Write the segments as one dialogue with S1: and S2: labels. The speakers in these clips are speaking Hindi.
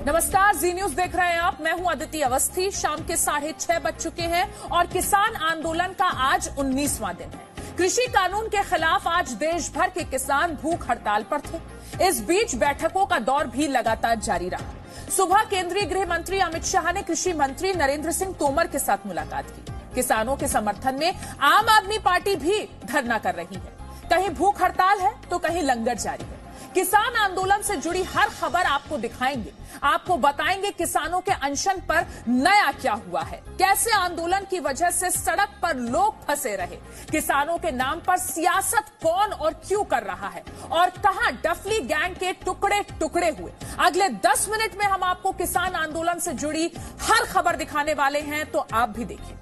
S1: नमस्कार, जी न्यूज देख रहे हैं आप। मैं हूं अदिति अवस्थी। शाम के 6:30 बज चुके हैं और किसान आंदोलन का आज 19वां दिन है। कृषि कानून के खिलाफ आज देश भर के किसान भूख हड़ताल पर थे। इस बीच बैठकों का दौर भी लगातार जारी रहा। सुबह केंद्रीय गृह मंत्री अमित शाह ने कृषि मंत्री नरेंद्र सिंह तोमर के साथ मुलाकात की। किसानों के समर्थन में आम आदमी पार्टी भी धरना कर रही है। कहीं भूख हड़ताल है तो कहीं लंगर जारी है। किसान आंदोलन से जुड़ी हर खबर आपको दिखाएंगे, आपको बताएंगे किसानों के अनशन पर नया क्या हुआ है, कैसे आंदोलन की वजह से सड़क पर लोग फंसे रहे, किसानों के नाम पर सियासत कौन और क्यों कर रहा है और कहां डफली गैंग के टुकड़े टुकड़े हुए। अगले 10 मिनट में हम आपको किसान आंदोलन से जुड़ी हर खबर दिखाने वाले हैं, तो आप भी देखिए।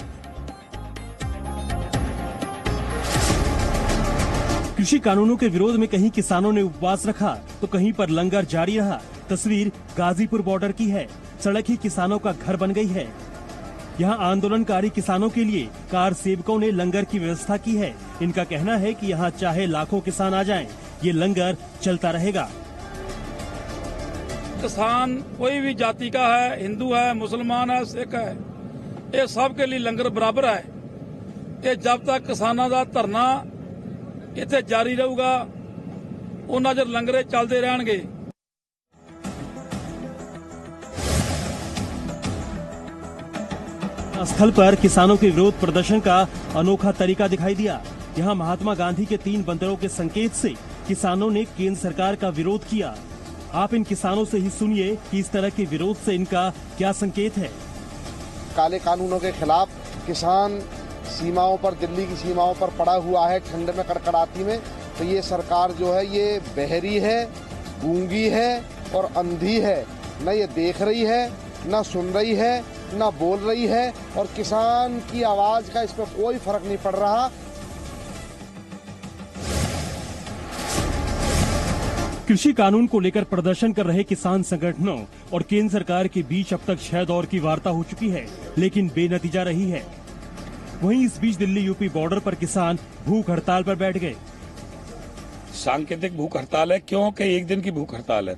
S2: कृषि कानूनों के विरोध में कहीं किसानों ने उपवास रखा तो कहीं पर लंगर जारी रहा। तस्वीर गाजीपुर बॉर्डर की है। सड़क ही किसानों का घर बन गई है। यहाँ आंदोलनकारी किसानों के लिए कार सेवकों ने लंगर की व्यवस्था की है। इनका कहना है कि यहाँ चाहे लाखों किसान आ जाएं, ये लंगर चलता रहेगा।
S3: किसान कोई भी जाति का है, हिंदू है, मुसलमान है, सिख है, ये सब के लिए लंगर बराबर है। ये जब तक किसानों का धरना इत्थे जारी रहूगा उन्ना चਿਰ लंगरे चलते रहणगे।
S2: स्थल पर किसानों के विरोध प्रदर्शन का अनोखा तरीका दिखाई दिया। यहाँ महात्मा गांधी के 3 बंदरों के संकेत से किसानों ने केंद्र सरकार का विरोध किया। आप इन किसानों से ही सुनिए कि इस तरह के विरोध से इनका क्या संकेत है।
S4: काले कानूनों के खिलाफ किसान सीमाओं पर, दिल्ली की सीमाओं पर पड़ा हुआ है ठंड में, कड़कड़ाती में। तो ये सरकार जो है ये बहरी है, गूंगी है और अंधी है। न ये देख रही है, न सुन रही है, न बोल रही है और किसान की आवाज का इस पर कोई फर्क नहीं पड़ रहा।
S2: कृषि कानून को लेकर प्रदर्शन कर रहे किसान संगठनों और केंद्र सरकार के बीच अब तक 6 दौर की वार्ता हो चुकी है, लेकिन बेनतीजा रही है। वहीं इस बीच दिल्ली यूपी बॉर्डर पर किसान भूख हड़ताल पर बैठ गए।
S3: सांकेतिक भूख हड़ताल है क्योंकि एक दिन की भूख हड़ताल है।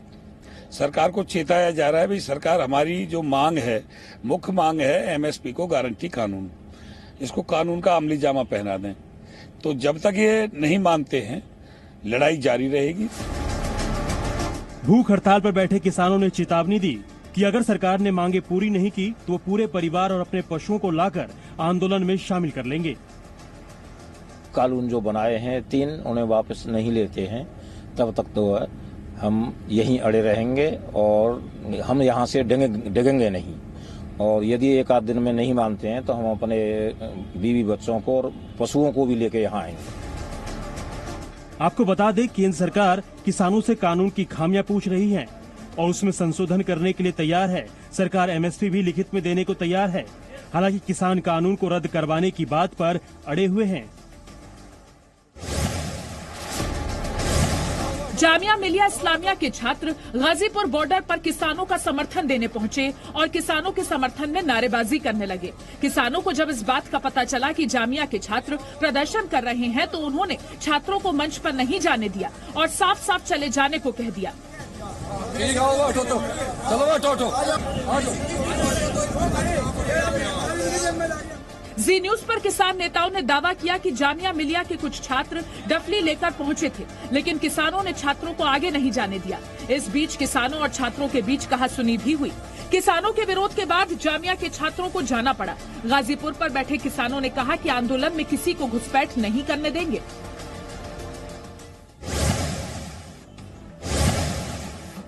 S3: सरकार को चेताया जा रहा है भाई सरकार, हमारी जो मांग है, मुख्य मांग है एमएसपी को गारंटी कानून, इसको कानून का अमली जामा पहना दें। तो जब तक ये नहीं मानते हैं लड़ाई जारी रहेगी।
S2: भूख हड़ताल पर बैठे किसानों ने चेतावनी दी कि अगर सरकार ने मांगे पूरी नहीं की तो वो पूरे परिवार और अपने पशुओं को लाकर आंदोलन में शामिल कर लेंगे।
S5: कानून जो बनाए हैं 3, उन्हें वापस नहीं लेते हैं तब तक तो हम यहीं अड़े रहेंगे और हम यहाँ से डिगेंगे नहीं। और यदि एक आध दिन में नहीं मानते हैं तो हम अपने बीवी बच्चों को और पशुओं को भी लेके यहाँ आएंगे।
S2: आपको बता दें, केंद्र सरकार किसानों से कानून की खामियां पूछ रही है और उसमें संशोधन करने के लिए तैयार है। सरकार एमएसपी भी लिखित में देने को तैयार है। हालांकि किसान कानून को रद्द करवाने की बात पर अड़े हुए हैं।
S1: जामिया मिलिया इस्लामिया के छात्र गाजीपुर बॉर्डर पर किसानों का समर्थन देने पहुंचे और किसानों के समर्थन में नारेबाजी करने लगे। किसानों को जब इस बात का पता चला कि जामिया के छात्र प्रदर्शन कर रहे हैं तो उन्होंने छात्रों को मंच पर नहीं जाने दिया और साफ साफ चले जाने को कह दिया। जी न्यूज पर किसान नेताओं ने दावा किया कि जामिया मिलिया के कुछ छात्र डफली लेकर पहुंचे थे, लेकिन किसानों ने छात्रों को आगे नहीं जाने दिया। इस बीच किसानों और छात्रों के बीच कहासुनी भी हुई। किसानों के विरोध के बाद जामिया के छात्रों को जाना पड़ा। गाजीपुर पर बैठे किसानों ने कहा कि आंदोलन में किसी को घुसपैठ नहीं करने देंगे।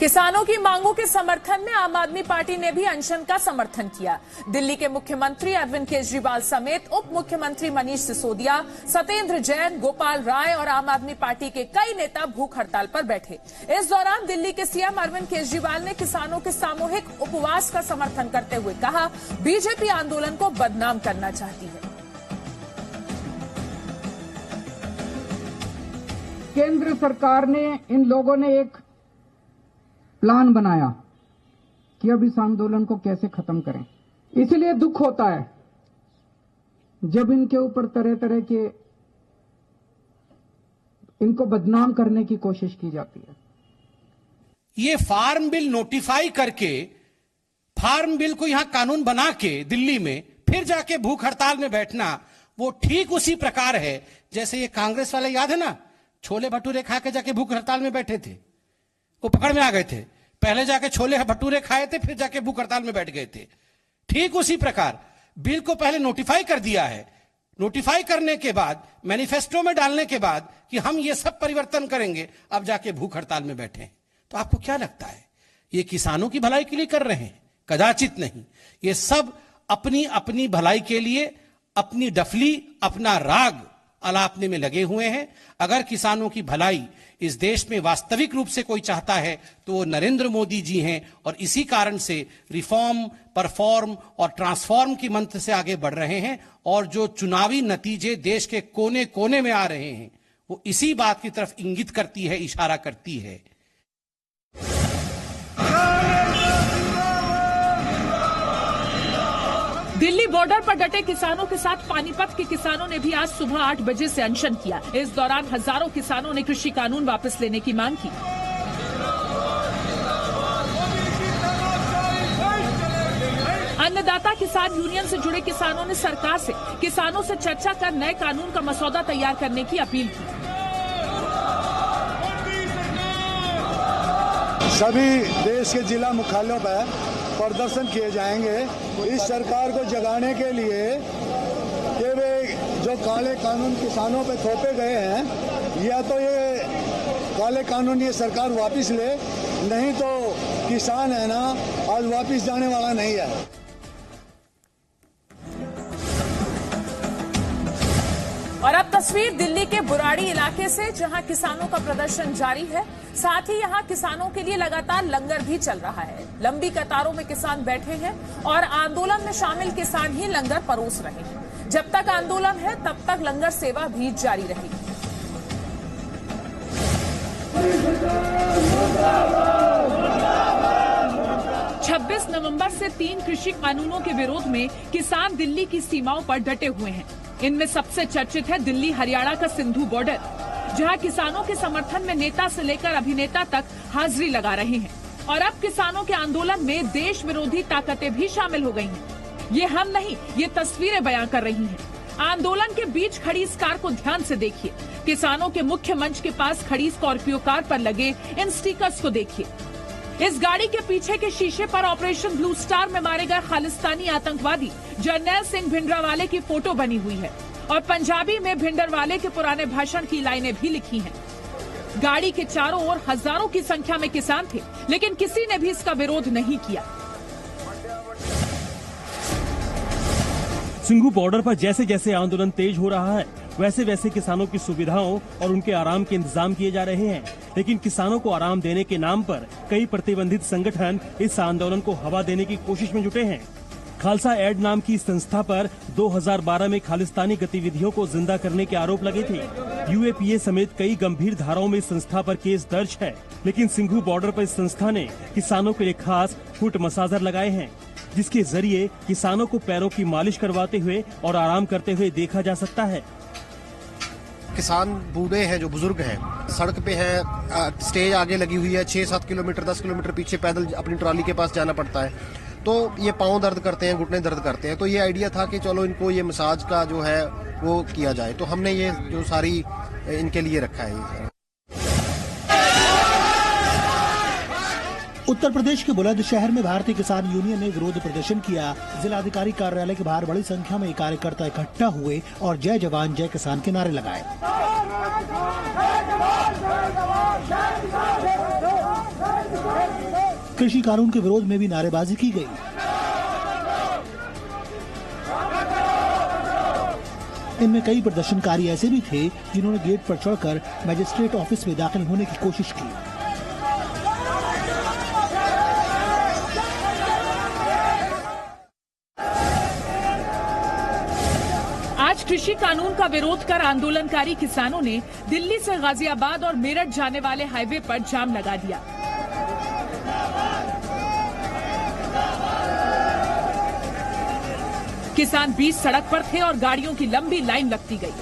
S1: किसानों की मांगों के समर्थन में आम आदमी पार्टी ने भी अनशन का समर्थन किया। दिल्ली के मुख्यमंत्री अरविंद केजरीवाल समेत उप मुख्यमंत्री मनीष सिसोदिया, सत्येंद्र जैन, गोपाल राय और आम आदमी पार्टी के कई नेता भूख हड़ताल पर बैठे। इस दौरान दिल्ली के सीएम अरविंद केजरीवाल ने किसानों के सामूहिक उपवास का समर्थन करते हुए कहा, बीजेपी आंदोलन को बदनाम करना चाहती है।
S6: केंद्र सरकार ने, इन लोगों ने एक प्लान बनाया कि अब इस आंदोलन को कैसे खत्म करें। इसलिए दुख होता है जब इनके ऊपर तरह तरह के, इनको बदनाम करने की कोशिश की जाती है।
S7: ये फार्म बिल नोटिफाई करके फार्म बिल को यहां कानून बना के दिल्ली में फिर जाके भूख हड़ताल में बैठना, वो ठीक उसी प्रकार है जैसे ये कांग्रेस वाले, याद है ना, छोले भटूरे खा के जाके भूख हड़ताल में बैठे थे, वो पकड़ में आ गए थे। पहले जाके छोले भटूरे खाए थे, फिर जाके भूख हड़ताल में बैठ गए थे। ठीक उसी प्रकार बिल को पहले नोटिफाई कर दिया है, नोटिफाई करने के बाद मैनिफेस्टो में डालने के बाद कि हम ये सब परिवर्तन करेंगे, अब जाके भूख हड़ताल में बैठे। तो आपको क्या लगता है ये किसानों की भलाई के लिए कर रहे हैं? कदाचित नहीं। ये सब अपनी अपनी भलाई के लिए अपनी डफली, अपना राग अलापने में लगे हुए हैं। अगर किसानों की भलाई इस देश में वास्तविक रूप से कोई चाहता है तो वो नरेंद्र मोदी जी हैं, और इसी कारण से रिफॉर्म, परफॉर्म और ट्रांसफॉर्म की मंत्र से आगे बढ़ रहे हैं। और जो चुनावी नतीजे देश के कोने कोने में आ रहे हैं वो इसी बात की तरफ इंगित करती है, इशारा करती है।
S1: दिल्ली बॉर्डर पर डटे किसानों के साथ पानीपत के किसानों ने भी आज सुबह 8 बजे से अनशन किया। इस दौरान हजारों किसानों ने कृषि कानून वापस लेने की मांग की। अन्नदाता किसान यूनियन से जुड़े किसानों ने सरकार से किसानों से चर्चा कर नए कानून का मसौदा तैयार करने की अपील की।
S8: सभी देश के जिला मुख्यालयों पर प्रदर्शन किए जाएंगे इस सरकार को जगाने के लिए कि वे जो काले कानून किसानों पे थोपे गए हैं, या तो ये काले कानून ये सरकार वापस ले, नहीं तो किसान है ना आज वापस जाने वाला नहीं है।
S1: और अब तस्वीर दिल्ली के बुराड़ी इलाके से, जहां किसानों का प्रदर्शन जारी है। साथ ही यहां किसानों के लिए लगातार लंगर भी चल रहा है। लंबी कतारों में किसान बैठे हैं और आंदोलन में शामिल किसान ही लंगर परोस रहे हैं। जब तक आंदोलन है तब तक लंगर सेवा भी जारी रहेगी। 26 नवंबर से 3 कृषि कानूनों के विरोध में किसान दिल्ली की सीमाओं पर डटे हुए हैं। इनमें सबसे चर्चित है दिल्ली हरियाणा का सिंधु बॉर्डर, जहां किसानों के समर्थन में नेता से लेकर अभिनेता तक हाजिरी लगा रहे हैं। और अब किसानों के आंदोलन में देश विरोधी ताकतें भी शामिल हो गई हैं। ये हम नहीं, ये तस्वीरें बयां कर रही हैं। आंदोलन के बीच खड़ी इस कार को ध्यान से देखिए। किसानों के मुख्य मंच के पास खड़ी स्कॉर्पियो कार पर लगे इन स्टिकर्स को देखिए। इस गाड़ी के पीछे के शीशे पर ऑपरेशन ब्लू स्टार में मारे गए खालिस्तानी आतंकवादी जरनैल सिंह भिंडरावाले की फोटो बनी हुई है और पंजाबी में भिंडरवाले के पुराने भाषण की लाइनें भी लिखी हैं। गाड़ी के चारों ओर हजारों की संख्या में किसान थे, लेकिन किसी ने भी इसका विरोध नहीं किया।
S2: सिंघू बॉर्डर पर जैसे जैसे आंदोलन तेज हो रहा है, वैसे वैसे किसानों की सुविधाओं और उनके आराम के इंतजाम किए जा रहे हैं। लेकिन किसानों को आराम देने के नाम पर कई प्रतिबंधित संगठन इस आंदोलन को हवा देने की कोशिश में जुटे हैं। खालसा एड नाम की संस्था पर 2012 में खालिस्तानी गतिविधियों को जिंदा करने के आरोप लगे थे। यूएपीए समेत कई गंभीर धाराओं में संस्था पर केस दर्ज है। लेकिन सिंघू बॉर्डर पर इस संस्था ने किसानों के लिए खास फुट मसाजर लगाए हैं, जिसके जरिए किसानों को पैरों की मालिश करवाते हुए और आराम करते हुए देखा जा सकता है।
S9: किसान बूढ़े हैं, जो बुजुर्ग हैं, सड़क पे हैं, स्टेज आगे लगी हुई है, 6-7 किलोमीटर 10 किलोमीटर पीछे पैदल अपनी ट्रॉली के पास जाना पड़ता है। तो ये पाँव दर्द करते हैं, घुटने दर्द करते हैं। तो ये आइडिया था कि चलो इनको ये मसाज का जो है वो किया जाए। तो हमने ये जो सारी इनके लिए रखा है।
S10: उत्तर प्रदेश के बुलंदशहर में भारतीय किसान यूनियन ने विरोध प्रदर्शन किया। जिलाधिकारी कार्यालय के बाहर बड़ी संख्या में कार्यकर्ता इकट्ठा हुए और जय जवान जय किसान के नारे लगाए। कृषि कानून के विरोध में भी नारेबाजी की गई। इनमें कई प्रदर्शनकारी ऐसे भी थे जिन्होंने गेट पर चढ़कर मजिस्ट्रेट ऑफिस में दाखिल होने की कोशिश की।
S1: आज कृषि कानून का विरोध कर आंदोलनकारी किसानों ने दिल्ली से गाजियाबाद और मेरठ जाने वाले हाईवे पर जाम लगा दिया। किसान बीच सड़क पर थे और गाड़ियों की लंबी लाइन लगती गई।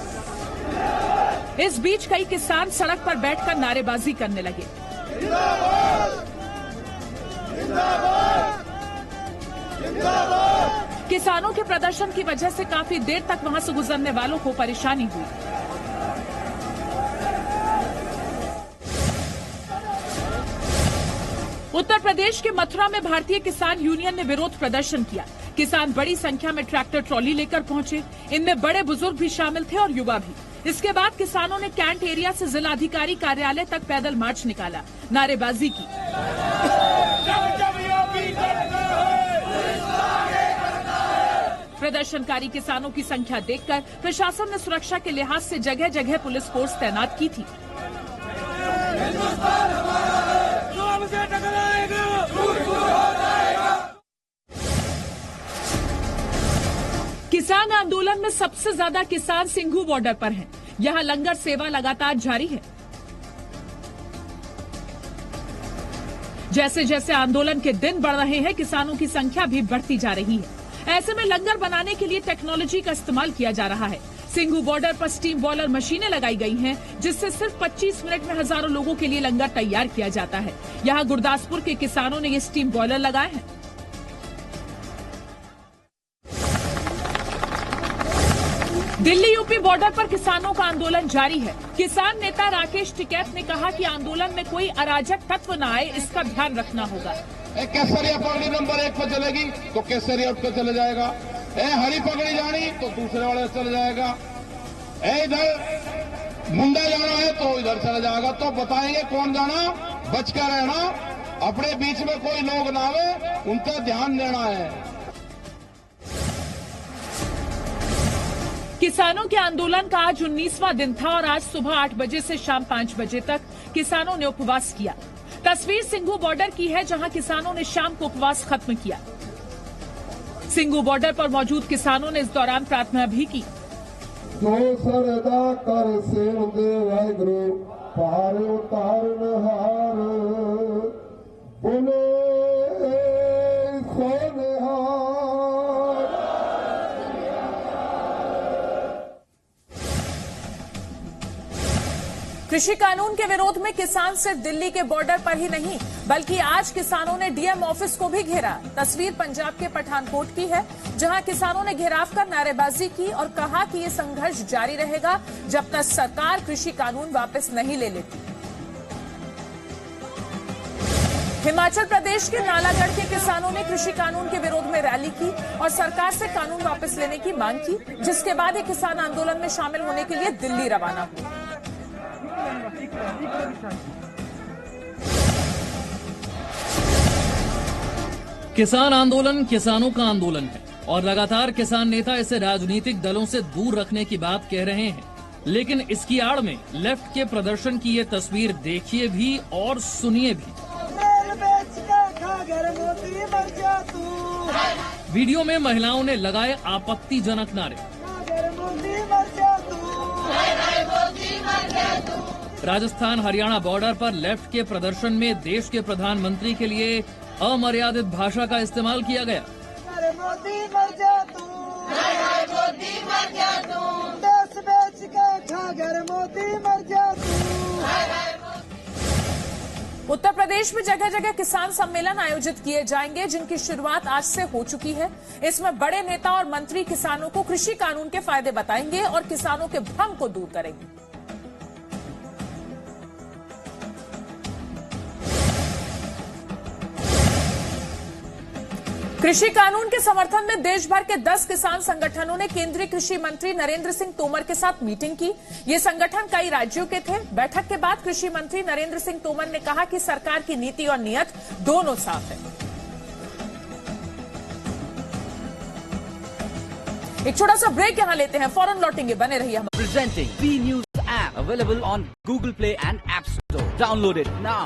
S1: इस बीच कई किसान सड़क पर बैठकर नारेबाजी करने लगे। किसानों के प्रदर्शन की वजह से काफी देर तक वहां से गुजरने वालों को परेशानी हुई। उत्तर प्रदेश के मथुरा में भारतीय किसान यूनियन ने विरोध प्रदर्शन किया। किसान बड़ी संख्या में ट्रैक्टर ट्रॉली लेकर पहुंचे। इनमें बड़े बुजुर्ग भी शामिल थे और युवा भी। इसके बाद किसानों ने कैंट एरिया से जिलाधिकारी कार्यालय तक पैदल मार्च निकाला, नारेबाजी की। प्रदर्शनकारी किसानों की संख्या देखकर प्रशासन ने सुरक्षा के लिहाज से जगह जगह पुलिस फोर्स तैनात की थी। किसान आंदोलन में सबसे ज्यादा किसान सिंघू बॉर्डर पर हैं। यहां लंगर सेवा लगातार जारी है। जैसे जैसे आंदोलन के दिन बढ़ रहे हैं, किसानों की संख्या भी बढ़ती जा रही है। ऐसे में लंगर बनाने के लिए टेक्नोलॉजी का इस्तेमाल किया जा रहा है। सिंघू बॉर्डर पर स्टीम बॉयलर मशीनें लगाई गई हैं, जिससे सिर्फ 25 मिनट में हजारों लोगों के लिए लंगर तैयार किया जाता है। यहां गुरदासपुर के किसानों ने ये स्टीम बॉयलर लगाए हैं। दिल्ली यूपी बॉर्डर पर किसानों का आंदोलन जारी है। किसान नेता राकेश टिकैत ने कहा कि आंदोलन में कोई अराजक तत्व न आए, इसका ध्यान रखना होगा।
S11: केसरिया पगड़ी नंबर 1 पर चलेगी तो केसरिया उठ पर चले जाएगा। हरी पगड़ी जानी तो दूसरे वाले चले जाएगा। इधर मुंडा जाना है तो इधर चला जाएगा। तो बताएंगे कौन जाना, बचकर रहना, अपने बीच में कोई लोग ना आवे, उनका ध्यान देना है।
S1: किसानों के आंदोलन का आज 19वां दिन था और आज सुबह 8 बजे से शाम 5 बजे तक किसानों ने उपवास किया। तस्वीर सिंघू बॉर्डर की है, जहां किसानों ने शाम को उपवास खत्म किया। सिंघू बॉर्डर पर मौजूद किसानों ने इस दौरान प्रार्थना भी की।
S8: जो सरदा कर सेव दे वाहिगुरु पार उतारन हार बोले सोनिहार।
S1: कृषि कानून के विरोध में किसान सिर्फ दिल्ली के बॉर्डर पर ही नहीं, बल्कि आज किसानों ने डीएम ऑफिस को भी घेरा। तस्वीर पंजाब के पठानकोट की है, जहां किसानों ने घेराव कर नारेबाजी की और कहा कि ये संघर्ष जारी रहेगा जब तक सरकार कृषि कानून वापस नहीं ले लेती। हिमाचल प्रदेश के नालागढ़ के किसानों ने कृषि कानून के विरोध में रैली की और सरकार से कानून वापस लेने की मांग की, जिसके बाद ये किसान आंदोलन में शामिल होने के लिए दिल्ली रवाना हुए।
S12: किसान आंदोलन किसानों का आंदोलन है और लगातार किसान नेता इसे राजनीतिक दलों से दूर रखने की बात कह रहे हैं, लेकिन इसकी आड़ में लेफ्ट के प्रदर्शन की ये तस्वीर देखिए भी और सुनिए भी। वीडियो में महिलाओं ने लगाए आपत्तिजनक नारे। राजस्थान हरियाणा बॉर्डर पर लेफ्ट के प्रदर्शन में देश के प्रधानमंत्री के लिए अमर्यादित भाषा का इस्तेमाल किया गया।
S13: मोदी मर जा तू, मोदी मर जा तू, देश बेच के खा घर मोदी मर जा तू।
S1: उत्तर प्रदेश में जगह जगह किसान सम्मेलन आयोजित किए जाएंगे, जिनकी शुरुआत आज से हो चुकी है। इसमें बड़े नेता और मंत्री किसानों को कृषि कानून के फायदे बताएंगे और किसानों के भ्रम को दूर करेंगे। कृषि कानून के समर्थन में देश भर के 10 किसान संगठनों ने केंद्रीय कृषि मंत्री नरेंद्र सिंह तोमर के साथ मीटिंग की। ये संगठन कई राज्यों के थे। बैठक के बाद कृषि मंत्री नरेंद्र सिंह तोमर ने कहा कि सरकार की नीति और नियत दोनों साफ है। एक छोटा सा ब्रेक यहां लेते हैं, फौरन लौटेंगे, बने रहिए।
S14: Presenting B News app available on Google Play and App Store. Download it now.